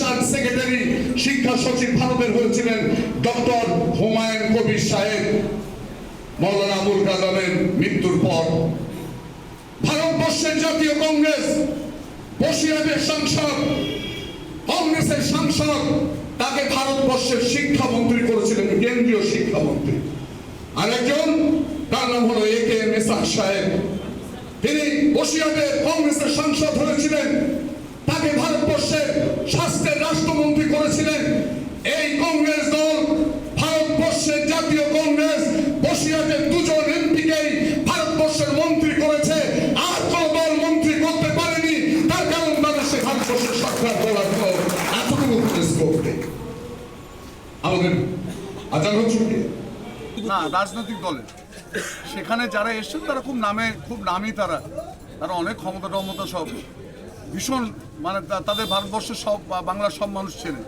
সাল সেক্রেটারি শিক্ষা সচিব ভারতের হয়েছিলেন ডক্টর হুমায়ুন কবির সাহেব মৌলানা আবুল কালামের মৃত্যুর পর। ভারতবর্ষের জাতীয় কংগ্রেস বসিরহাটের সাংসদ, কংগ্রেসের সাংসদ, তাকে ভারতবর্ষের শিক্ষামন্ত্রী করেছিলেন, কেন্দ্রীয় শিক্ষামন্ত্রী। আরেকজন, তার নাম হলো A.K.M. এসাদ সাহেব, তিনি বসিরহাটের কংগ্রেসের সাংসদ হয়েছিলেন, তাকে ভারতবর্ষের স্বাস্থ্যের রাষ্ট্রমন্ত্রী করেছিলেন। এই কংগ্রেস দল, ভারতবর্ষের জাতীয় কংগ্রেস বসিরহাটের দুজন এমপিকেই ভারতবর্ষের মন্ত্রী করেছে, আর কোন দল মন্ত্রী করতে পারেনি। তার কারণ বাংলাদেশে ভারতবর্ষের সরকার দলের এতটুকু স্কোপ নেই। আমাদের আজান হচ্ছে না রাজনৈতিক দলের, সেখানে যারা এসছেন তারা খুব নামী, তারা অনেক ক্ষমতা সব ভীষণ, মানে তাদের ভারতবর্ষের সব বাংলার সব মানুষ চেনে।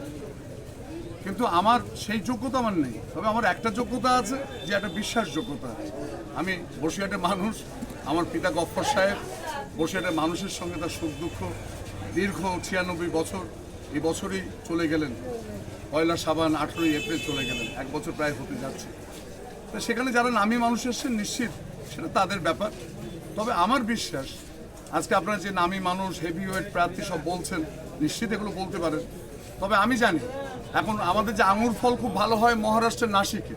কিন্তু আমার সেই যোগ্যতা আমার নেই। তবে আমার একটা যোগ্যতা আছে, যে একটা বিশ্বাসযোগ্যতা আছে। আমি বসিরহাটের মানুষ, আমার পিতা গফফর সাহেব বসিরহাটের মানুষের সঙ্গে তার সুখ দুঃখ দীর্ঘ 96 বছর, এই বছরই চলে গেলেন, 1 শ্রাবণ 18 এপ্রিল চলে গেলেন, 1 বছর প্রায় হতে যাচ্ছে। তো সেখানে যারা নামী মানুষ এসছেন, নিশ্চিত সেটা তাদের ব্যাপার। তবে আমার বিশ্বাস, আজকে আপনারা যে নামী মানুষ, হেভিওয়েট প্রার্থী সব বলছেন, নিশ্চিত এগুলো বলতে পারেন। তবে আমি জানি এখন আমাদের যে আঙুর ফল খুব ভালো হয় মহারাষ্ট্রের নাসিকে।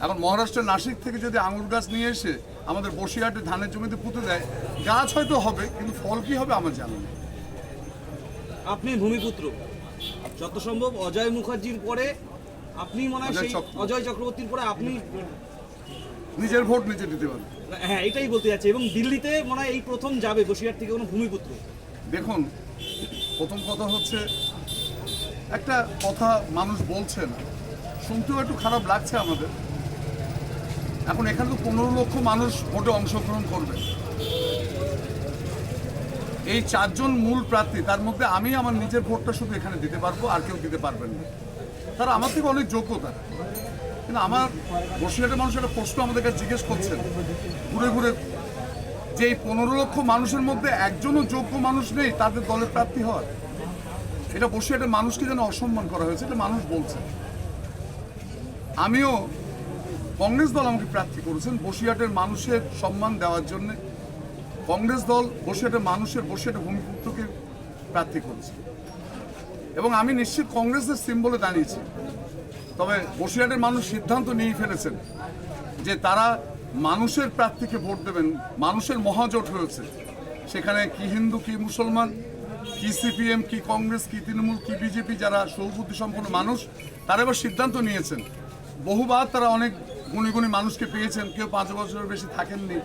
এখন মহারাষ্ট্রের নাসিক থেকে যদি আঙুর গাছ নিয়ে এসে আমাদের বসিরহাটে ধানের জমিতে পুঁতে দেয়, গাছ হয়তো হবে, কিন্তু ফল কি হবে আমার জানা নেই। আপনি ভূমিপুত্র, যত সম্ভব অজয় মুখার্জির পরে আপনি মনে হয় অজয় চক্রবর্তীর পরে আপনি নিজের ভোট নিজে দিতে পারেন। হ্যাঁ, এটাই বলতে যাচ্ছে। এবং দিল্লিতে মনে হয় এই প্রথম যাবে বসিরহাট থেকে কোনো ভূমিপুত্র। দেখুন, প্রথম কথা হচ্ছে, একটা কথা মানুষ বলছে না, শুনতেও একটু খারাপ লাগছে আমাদের। এখন এখানে তো 15 লক্ষ মানুষ ভোটে অংশগ্রহণ করবে। এই 4 জন মূল প্রার্থী, তার মধ্যে আমি আমার নিজের ভোটটা শুধু এখানে দিতে পারবো, আর কেউ দিতে পারবেন না। তারা আমার থেকে অনেক যোগ্যতা, কিন্তু আমার বসিরহাটের মানুষ একটা প্রশ্ন আমাদের কাছে জিজ্ঞেস করছেন ঘুরে ঘুরে, যে এই 15 লক্ষ মানুষের মধ্যে একজনও যোগ্য মানুষ নেই তাদের দলের প্রার্থী হওয়ার। এটা বসিরহাটের মানুষকে যেন অসম্মান করা হয়েছে, এটা মানুষ বলছে। আমিও, কংগ্রেস দল আমাকে প্রার্থী করেছেন বসিরহাটের মানুষের সম্মান দেওয়ার জন্য। কংগ্রেস দল বসিরহাটের বসিরহাটের ভূমিপুত্রকে প্রার্থী করেছে, এবং আমি নিশ্চিত কংগ্রেসের সিম্বলে দাঁড়িয়েছি। তবে বসিরহাটের মানুষ সিদ্ধান্ত নিয়ে ফেলেছেন যে তারা মানুষের প্রার্থীকে ভোট দেবেন। মানুষের মহাজোট হয়েছে, সেখানে কি হিন্দু, কি মুসলমান, কি সিপিএম, কি কংগ্রেস, কি তৃণমূল, কি বিজেপি, যারা সৌবুদ্ধি সম্পন্ন মানুষ, তারা এবার সিদ্ধান্ত নিয়েছেন। বহুবার তারা অনেক গুণী গুণী মানুষকে পেয়েছেন, কেউ 5 বছরের বেশি থাকেননি।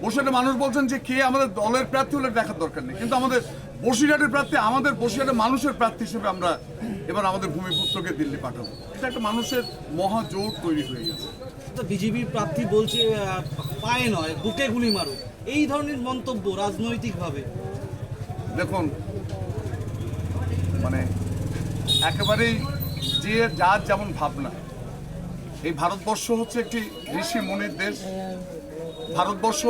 বসিরহাটের মানুষ বলছেন যে কে আমাদের দলের প্রার্থী হলে দেখার দরকার নেই, কিন্তু আমাদের বসিরহাটের প্রার্থী, আমাদের বসিরহাটের মানুষের প্রার্থী হিসেবে আমরা এবার আমাদের ভূমিপুত্রকে দিল্লি পাঠাবো। এটা একটা মানুষের মহাজোট তৈরি হয়ে গেছে। বিজেপি প্রার্থী বলছে পায়ে নয় বুকে গুলি মারো, এই ধরনের মন্তব্য রাজনৈতিকভাবে। দেখুন, মানে একেবারেই যে যার যেমন ভাবনা। এই ভারতবর্ষ হচ্ছে একটি ঋষি মুনির দেশ। ভারতবর্ষ